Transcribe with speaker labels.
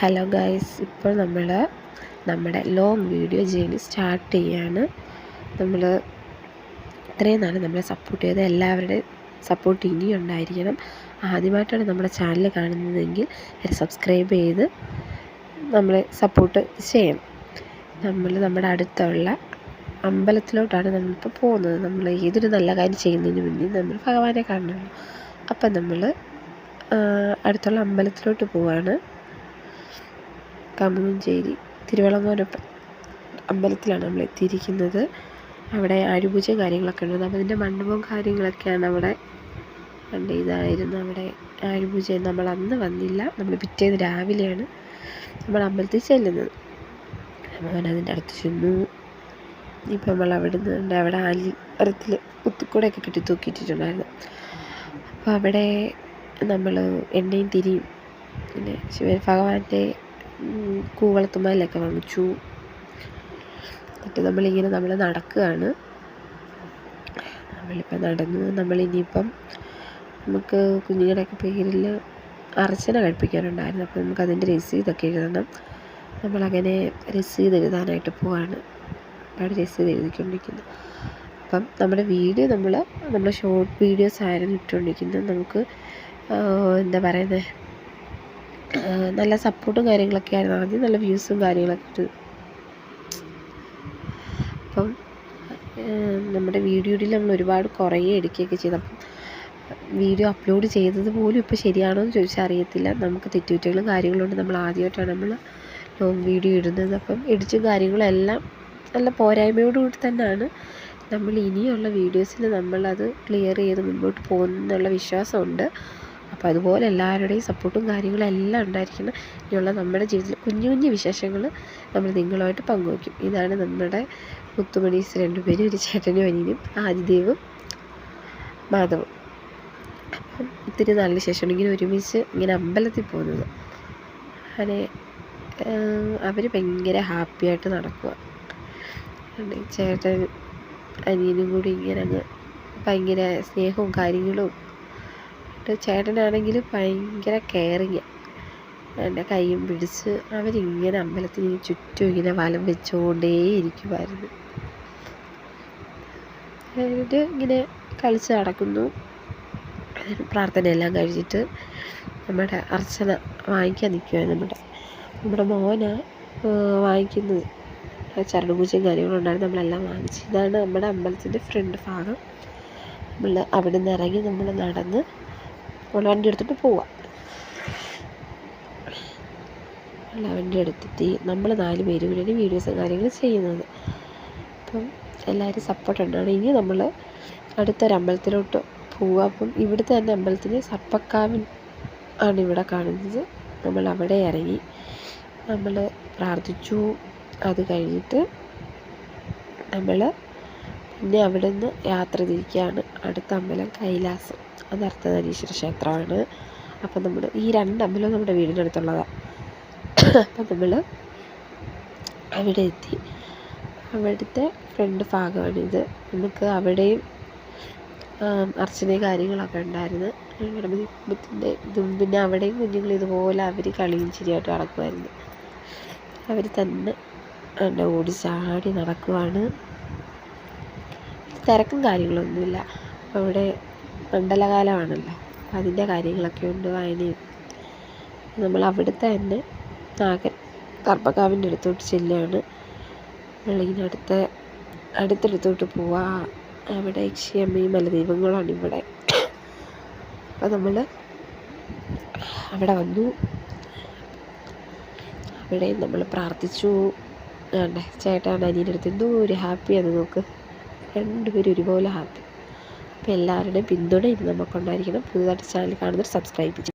Speaker 1: Hello guys, ഇപ്പോൾ നമ്മൾ നമ്മുടെ ലോങ് വീഡിയോ ജേർണി സ്റ്റാർട്ട് ചെയ്യാണ്. നമ്മൾ ഇത്രയും നാൾ നമ്മളെ സപ്പോർട്ട് ചെയ്ത എല്ലാവരുടെയും സപ്പോർട്ട് ഇനിയും ഉണ്ടായിരിക്കണം. ആദ്യമായിട്ടാണ് നമ്മുടെ ചാനൽ കാണുന്നതെങ്കിൽ സബ്സ്ക്രൈബ് ചെയ്ത് നമ്മളെ സപ്പോർട്ട് ചെയ്യണം. നമ്മുടെ അടുത്തുള്ള അമ്പലത്തിലോട്ടാണ് നമ്മളിപ്പോൾ പോകുന്നത്. നമ്മൾ ഏതൊരു നല്ല കാര്യം ചെയ്യുന്നതിന് മുന്നേ നമ്മൾ ഭഗവാനെ കാണണം. അപ്പം നമ്മൾ അടുത്തുള്ള അമ്പലത്തിലോട്ട് പോവാണ്. കമുകഞ്ചേരി തിരുവളങ്ങോടൊപ്പം അമ്പലത്തിലാണ് നമ്മൾ എത്തിയിരിക്കുന്നത്. അവിടെ ആര്യപൂജയും കാര്യങ്ങളൊക്കെ ഉണ്ട്. അപ്പോൾ അതിൻ്റെ മണ്ഡപവും കാര്യങ്ങളൊക്കെയാണ് അവിടെ കണ്ട്. ഇതായിരുന്നു അവിടെ ആര്യപൂജ. നമ്മൾ അന്ന് വന്നില്ല, നമ്മൾ പിറ്റേന്ന് രാവിലെയാണ് നമ്മൾ അമ്പലത്തിൽ ചെല്ലുന്നത്. ഞാൻ അതിൻ്റെ അടുത്ത് ചെന്നു. ഇപ്പം നമ്മൾ അവിടെ നിന്ന് അവിടെ ആലിമരത്തിൽ കുത്തിക്കൂടെയൊക്കെ കെട്ടി തൂക്കിയിട്ടിട്ടുണ്ടായിരുന്നു. അപ്പോൾ അവിടെ നമ്മൾ എണ്ണയും തിരിയും പിന്നെ ഭഗവാന്റെ കൂവളത്തുമ്മലൊക്കെ വാങ്ങിച്ചു. എന്നിട്ട് നമ്മൾ നടക്കുകയാണ്. നമ്മളിപ്പോൾ നടന്ന് നമ്മളിനിയിപ്പം നമുക്ക് കുഞ്ഞുങ്ങളുടെയൊക്കെ പേരിൽ അർച്ചന കഴിപ്പിക്കാനുണ്ടായിരുന്നു. അപ്പോൾ നമുക്കതിൻ്റെ രസീതൊക്കെ എഴുതണം. നമ്മളങ്ങനെ രസീത് എഴുതാനായിട്ട് പോവാണ്. അവിടെ രസീത് എഴുതിക്കൊണ്ടിരിക്കുന്നു. അപ്പം നമ്മുടെ വീഡിയോ നമ്മൾ ഷോർട്ട് വീഡിയോസ് ആയിരുന്നു ഇട്ടുകൊണ്ടിരിക്കുന്നത്. നമുക്ക് എന്താ പറയുന്നത്, നല്ല സപ്പോർട്ടും കാര്യങ്ങളൊക്കെ ആയിരുന്നു. ആദ്യം നല്ല വ്യൂസും കാര്യങ്ങളൊക്കെ ഇട്ട്. അപ്പം നമ്മുടെ വീഡിയോയിൽ നമ്മൾ ഒരുപാട് കുറേ എടുക്കുകയൊക്കെ ചെയ്തു. അപ്പം വീഡിയോ അപ്ലോഡ് ചെയ്തത് പോലും ഇപ്പോൾ ശരിയാണോ എന്ന് ചോദിച്ചാൽ അറിയത്തില്ല. നമുക്ക് തെറ്റുകുറ്റങ്ങളും കാര്യങ്ങളുണ്ട്. നമ്മൾ ആദ്യമായിട്ടാണ് ലോങ് വീഡിയോ ഇടുന്നത്. അപ്പം എഡിറ്റും കാര്യങ്ങളും എല്ലാം നല്ല പോരായ്മയോടുകൂടി തന്നെയാണ്. നമ്മൾ ഇനിയുള്ള വീഡിയോസിൽ നമ്മളത് ക്ലിയർ ചെയ്ത് മുൻപോട്ട് പോകുന്നുള്ള വിശ്വാസമുണ്ട്. അപ്പോൾ അതുപോലെ എല്ലാവരുടെയും സപ്പോർട്ടും കാര്യങ്ങളും എല്ലാം ഉണ്ടായിരിക്കണം. ഇനിയുള്ള നമ്മുടെ ജീവിതത്തിൽ കുഞ്ഞു കുഞ്ഞു വിശേഷങ്ങൾ നമ്മൾ നിങ്ങളുമായിട്ട് പങ്കുവയ്ക്കും. ഇതാണ് നമ്മുടെ മുത്തുമണീസ് രണ്ടുപേരും, ഒരു ചേട്ടനും അനിയനും, ആദിദേവും മാധവും. അപ്പം ഇത്തിരി നല്ല വിശേഷമാണ് ഇങ്ങനെ ഒരുമിച്ച് ഇങ്ങനെ അമ്പലത്തിൽ പോകുന്നത്. അങ്ങനെ അവർ ഭയങ്കര ഹാപ്പിയായിട്ട് നടക്കുക. ചേട്ടനും അനിയനും കൂടി ഇങ്ങനെ അങ്ങ് ഭയങ്കര സ്നേഹവും കാര്യങ്ങളും. ചേട്ടനാണെങ്കിൽ ഭയങ്കര കെയറിങ്. എൻ്റെ കൈയും പിടിച്ച് അവരിങ്ങനെ അമ്പലത്തിന് ചുറ്റും ഇങ്ങനെ വലം വെച്ചുകൊണ്ടേ ഇരിക്കുമായിരുന്നു. എന്നിട്ട് ഇങ്ങനെ കളിച്ച് നടക്കുന്നു. പ്രാർത്ഥനയെല്ലാം കഴിഞ്ഞിട്ട് നമ്മുടെ അർച്ചന വാങ്ങിക്കാൻ നിൽക്കുമായിരുന്നു. നമ്മുടെ മോന വാങ്ങിക്കുന്നത് ചരണപൂജയും കാര്യങ്ങളും ഉണ്ടായിരുന്നു. നമ്മളെല്ലാം വാങ്ങിച്ച്. ഇതാണ് നമ്മുടെ അമ്പലത്തിൻ്റെ ഫ്രണ്ട് ഭാഗം. നമ്മൾ അവിടെ നിന്ന് ഇറങ്ങി നമ്മൾ നടന്ന് വണ്ടി എടുത്തിട്ട് പോവാം. വണ്ടി എടുത്തിട്ട് നമ്മൾ 4 പേര് കൂടിയാണ് വീഡിയോസും കാര്യങ്ങൾ ചെയ്യുന്നത്. അപ്പം എല്ലാവരും സപ്പോർട്ട് ഉണ്ടാണ്. ഇനി നമ്മൾ അടുത്തൊരമ്പലത്തിലോട്ട് പോവുക. അപ്പം ഇവിടുത്തെ തന്നെ അമ്പലത്തിന് സർപ്പക്കാവിൽ ആണ് ഇവിടെ കാണുന്നത്. നമ്മൾ അവിടെ ഇറങ്ങി നമ്മൾ പ്രാർത്ഥിച്ചു. അത് കഴിഞ്ഞിട്ട് നമ്മൾ പിന്നെ അവിടെ നിന്ന് യാത്ര തിരിക്കുകയാണ്. അടുത്ത അമ്പലം കൈലാസം, അത് അർദ്ധനാരീശ്വര ക്ഷേത്രമാണ്. അപ്പം നമ്മൾ ഈ 2 അമ്പലവും നമ്മുടെ വീടിനടുത്തുള്ളതാണ്. അപ്പം നമ്മൾ അവിടെ എത്തി. അവിടുത്തെ ഫ്രണ്ട് ഭാഗമാണിത്. നമുക്ക് അവിടെയും അർച്ചനയും കാര്യങ്ങളൊക്കെ ഉണ്ടായിരുന്നു. ഗണപതിൻ്റെ ഇതും പിന്നെ അവിടെയും കുഞ്ഞുങ്ങൾ ഇതുപോലെ അവർ കളിയും ചിരിയായിട്ട് നടക്കുമായിരുന്നു. അവർ തന്നെ ഓടി ചാടി നടക്കുവാണ്. തിരക്കും കാര്യങ്ങളൊന്നുമില്ല. അവിടെ മണ്ഡലകാലമാണല്ലോ, അപ്പം അതിൻ്റെ കാര്യങ്ങളൊക്കെ ഉണ്ട്, വായനയും. നമ്മൾ അവിടുത്തെ തന്നെ നാഗൻ സർപ്പക്കാവിൻ്റെ അടുത്തോട്ട് ചെല്ലുകയാണ്. നമ്മളിങ്ങനെ അടുത്തടുത്തോട്ട് പോവാ. അവിടെ യക്ഷിയമ്മയും മലദൈവങ്ങളാണ് ഇവിടെ. അപ്പോൾ നമ്മൾ അവിടെ വന്നു. അവിടെ നമ്മൾ പ്രാർത്ഥിച്ചു. ചേട്ടൻ അനിയൻ്റെ അടുത്ത് എന്തോ ഒരു ഹാപ്പിയാണ്. നോക്ക്, 2 പേരും ഒരുപോലെ ഹാപ്പി. അപ്പോൾ എല്ലാവരുടെയും പിന്തുണ ഇത് നമുക്കുണ്ടായിരിക്കണം. പുതുതായിട്ട് ചാനൽ കാണുന്നവർ സബ്സ്ക്രൈബ് ചെയ്യും.